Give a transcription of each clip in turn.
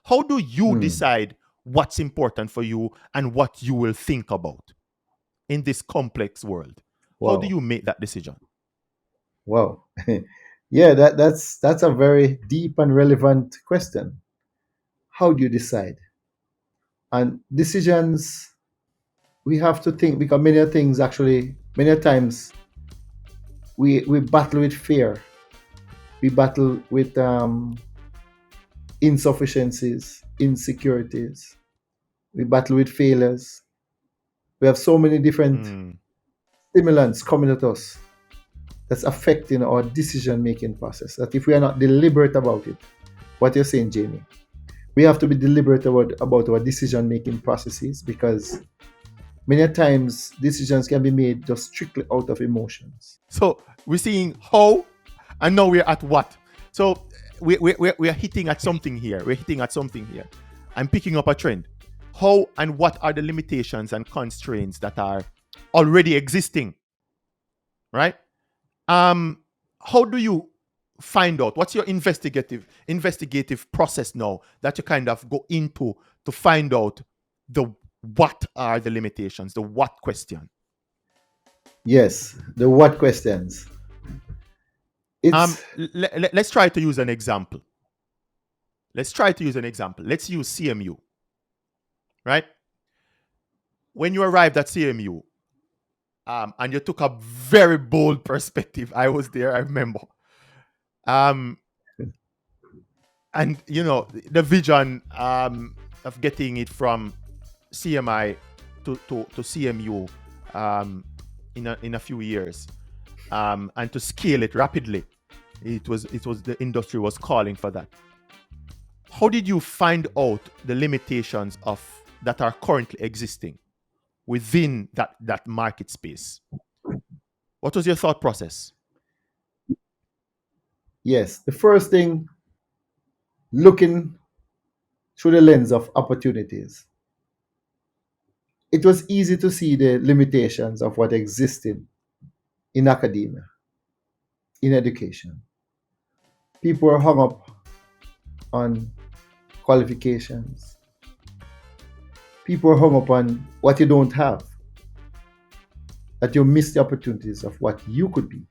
How do you decide what's important for you and what you will think about in this complex world? How do Wow. you make that decision? Wow. Yeah, that's a very deep and relevant question. How do you decide? And decisions, we have to think, because many things actually, many times we battle with fear. We battle with insufficiencies, insecurities. We battle with failures. We have so many different Mm. stimulants coming at us that's affecting our decision making process. That if we are not deliberate about it, what you're saying, Jamie, we have to be deliberate about our decision making processes, because many times decisions can be made just strictly out of emotions. So we're seeing how, and now we're at what. So we're hitting at something here. We're hitting at something here. I'm picking up a trend. How and what are the limitations and constraints that are already existing, right? How do you find out? What's your investigative process now that you kind of go into to find out the what are the limitations, the what question? Yes, the what questions. It's Let's try to use an example. Let's use CMU, right? When you arrived at CMU, and you took a very bold perspective. I was there, I remember. And the vision of getting it from CMI to CMU in a few years, and to scale it rapidly. It was the industry was calling for that. How did you find out the limitations of that are currently existing within that market space? What was your thought process? Yes, the first thing, looking through the lens of opportunities. It was easy to see the limitations of what existed in academia, in education. People were hung up on qualifications. People were hung up on what you don't have, that you miss the opportunities of what you could be,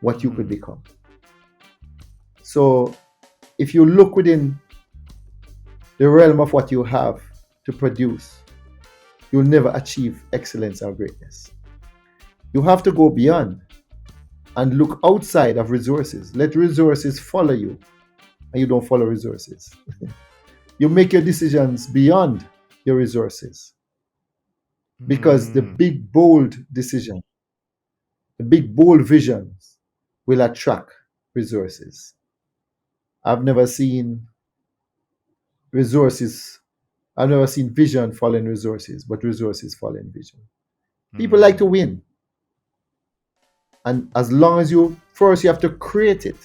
what you could become. So if you look within the realm of what you have to produce, you'll never achieve excellence or greatness. You have to go beyond and look outside of resources. Let resources follow you, and you don't follow resources. You make your decisions beyond your resources, because the big, bold decision, the big, bold visions will attract resources. I've never seen vision following resources, but resources following vision. People like to win. And as long as you have to create it.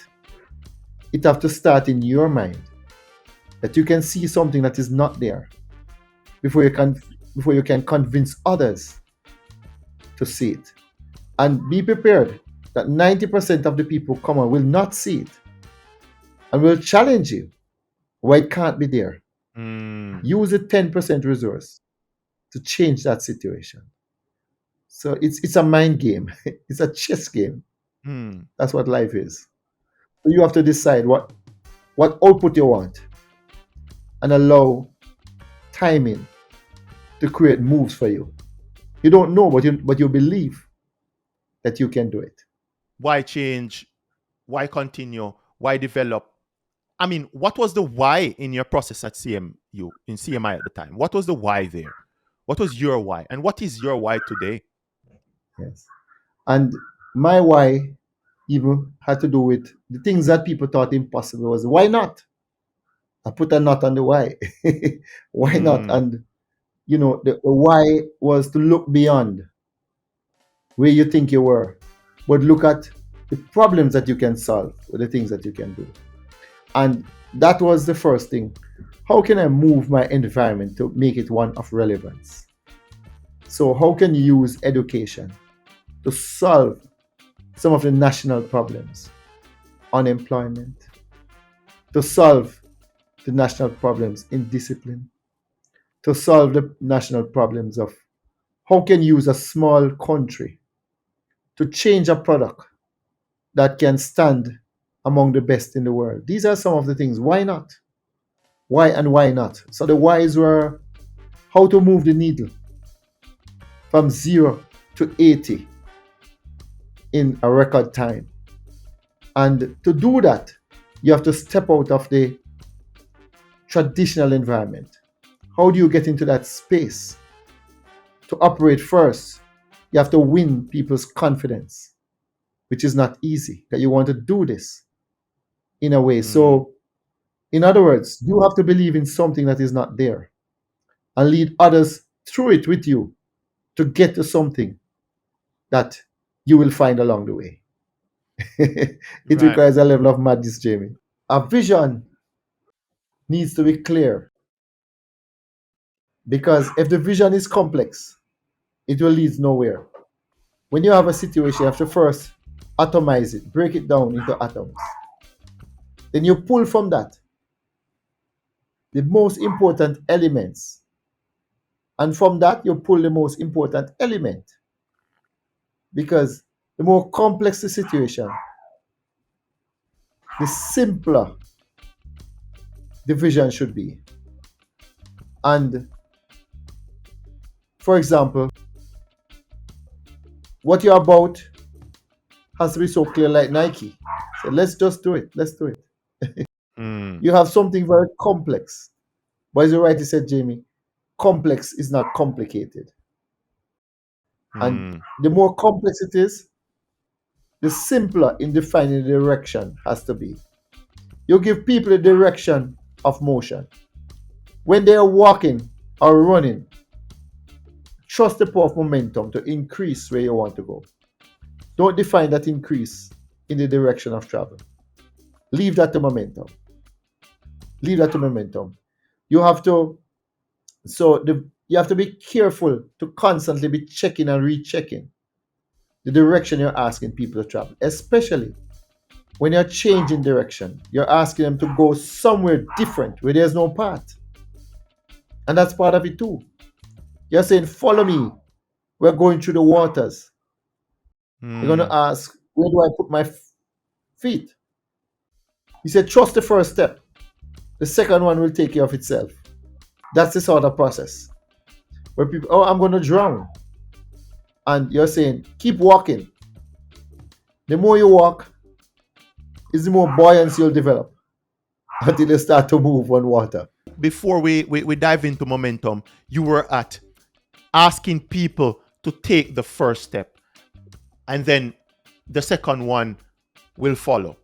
It have to start in your mind, that you can see something that is not there before you can convince others to see it. And be prepared that 90% of the people come on will not see it and will challenge you why it can't be there. Use a 10% resource to change that situation. So it's a mind game. It's a chess game. That's what life is. So you have to decide what output you want and allow timing to create moves for you. You don't know, but you believe that you can do it. Why change? Why continue? Why develop? I mean, what was the why in your process at CMI at the time? What was the why there? What was your why? And what is your why today? Yes. And my why even had to do with the things that people thought impossible. Was why not? I put a knot on the why. Why not? And the why was to look beyond where you think you were, but look at the problems that you can solve with the things that you can do. And that was the first thing. How can I move my environment to make it one of relevance? So how can you use education to solve some of the national problems? Unemployment, to solve the national problems in discipline, to solve the national problems of how can you use a small country to change a product that can stand among the best in the world. These are some of the things. Why not? Why and why not? So the whys were how to move the needle from 0 to 80 in a record time. And to do that, you have to step out of the traditional environment. How do you get into that space? To operate first, you have to win people's confidence, which is not easy, that you want to do this in a way. So, in other words, you have to believe in something that is not there and lead others through it with you to get to something that you will find along the way. It Right. requires a level of madness, Jamie. A vision needs to be clear, because if the vision is complex, it will lead nowhere. When you have a situation, you have to first atomize it, break it down into atoms. Then you pull from that the most important elements. And from that, you pull the most important element. Because the more complex the situation, the simpler the vision should be. And for example, what you're about has to be so clear, like Nike. So let's just do it. Let's do it. You have something very complex. But as you rightly said, Jamie, complex is not complicated. And the more complex it is, the simpler in defining the direction has to be. You give people a direction of motion. When they are walking or running, trust the power of momentum to increase where you want to go. Don't define that increase in the direction of travel. Leave that to momentum. Leave that to momentum. You have to be careful to constantly be checking and rechecking the direction you're asking people to travel, especially when you're changing direction. You're asking them to go somewhere different where there's no path. And that's part of it too. You're saying, follow me. We're going through the waters. You're going to ask, where do I put my feet? He said, trust the first step. The second one will take care of itself. That's the sort of process where people, oh, I'm going to drown. And you're saying, keep walking. The more you walk, is the more buoyancy you'll develop until you start to move on water. Before we dive into momentum, you were at asking people to take the first step, and then the second one will follow.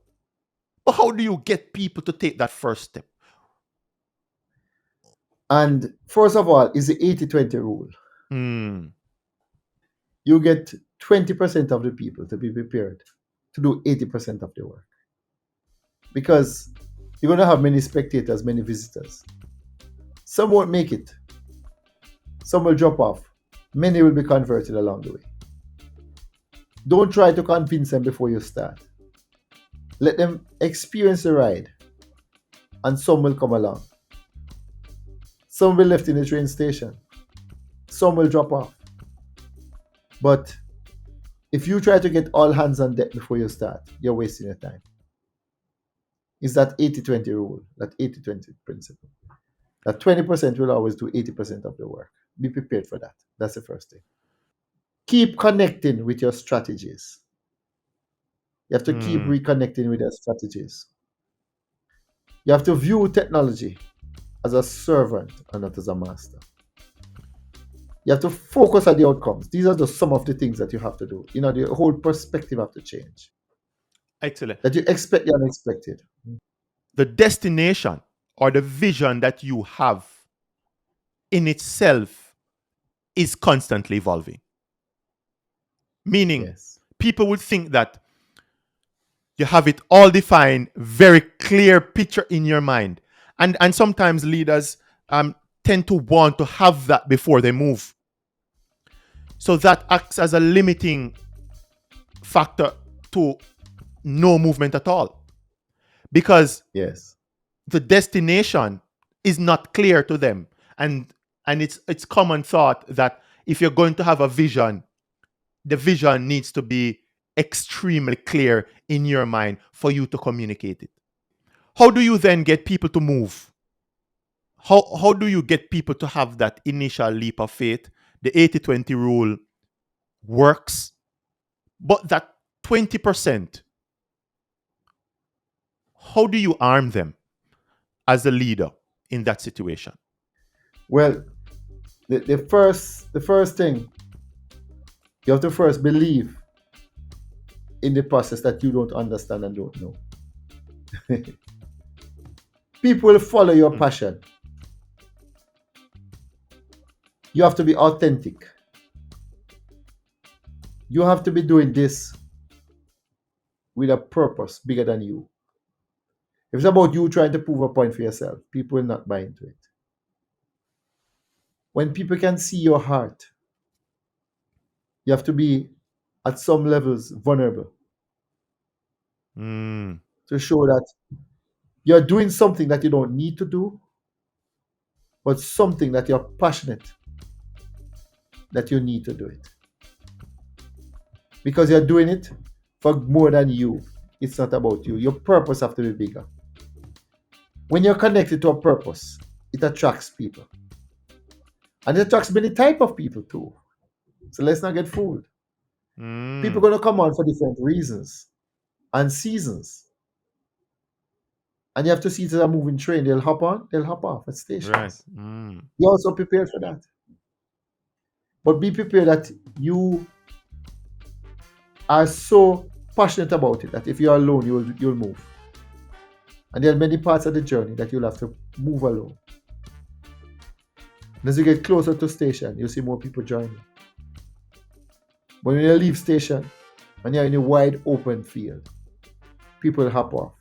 But how do you get people to take that first step? And first of all, is the 80-20 rule. You get 20% of the people to be prepared to do 80% of the work. Because you're going to have many spectators, many visitors. Some won't make it. Some will drop off. Many will be converted along the way. Don't try to convince them before you start. Let them experience the ride, and some will come along. Some will be left in the train station. Some will drop off. But if you try to get all hands on deck before you start, you're wasting your time. It's that 80-20 rule, that 80-20 principle. That 20% will always do 80% of the work. Be prepared for that. That's the first thing. Keep connecting with your strategies. You have to keep reconnecting with your strategies. You have to view technology as a servant and not as a master. You have to focus on the outcomes. These are just some of the things that you have to do. The whole perspective have to change. Excellent. That you expect the unexpected. The destination or the vision that you have in itself is constantly evolving. Meaning, Yes. people would think that you have it all defined, very clear picture in your mind. And sometimes leaders tend to want to have that before they move. So that acts as a limiting factor to no movement at all. Because Yes. the destination is not clear to them. And it's common thought that if you're going to have a vision, the vision needs to be extremely clear in your mind for you to communicate it. How do you then get people to move? How do you get people to have that initial leap of faith? The 80-20 rule works, but that 20%, how do you arm them as a leader in that situation? Well, the first thing, you have to first believe in the process that you don't understand and don't know. People will follow your passion. You have to be authentic. You have to be doing this with a purpose bigger than you. If it's about you trying to prove a point for yourself, people will not buy into it. When people can see your heart, you have to be, at some levels, vulnerable to show that you're doing something that you don't need to do, but something that you're passionate that you need to do it. Because you're doing it for more than you. It's not about you. Your purpose has to be bigger. When you're connected to a purpose, it attracts people. And it attracts many type of people too. So let's not get fooled. People are going to come on for different reasons and seasons. And you have to see it as a moving train. They'll hop on, they'll hop off at stations. Right. You're also prepared for that. But be prepared that you are so passionate about it that if you're alone, you'll move. And there are many parts of the journey that you'll have to move alone. And as you get closer to station, you'll see more people join you. But when you leave station and you're in a wide open field, people will hop off.